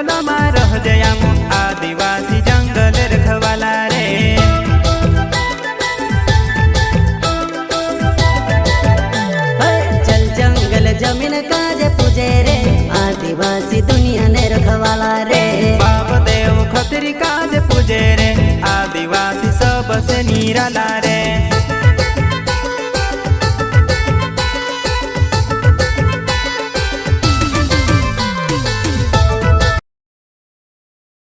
जंगल में रह जयाम आदिवासी जंगल रखवाला रे। चल जंगल जमीन काज पूजे रे आदिवासी दुनिया ने रखवाला रे। बाप देव खतरी काज पूजे रे आदिवासी सबसे निराला रे।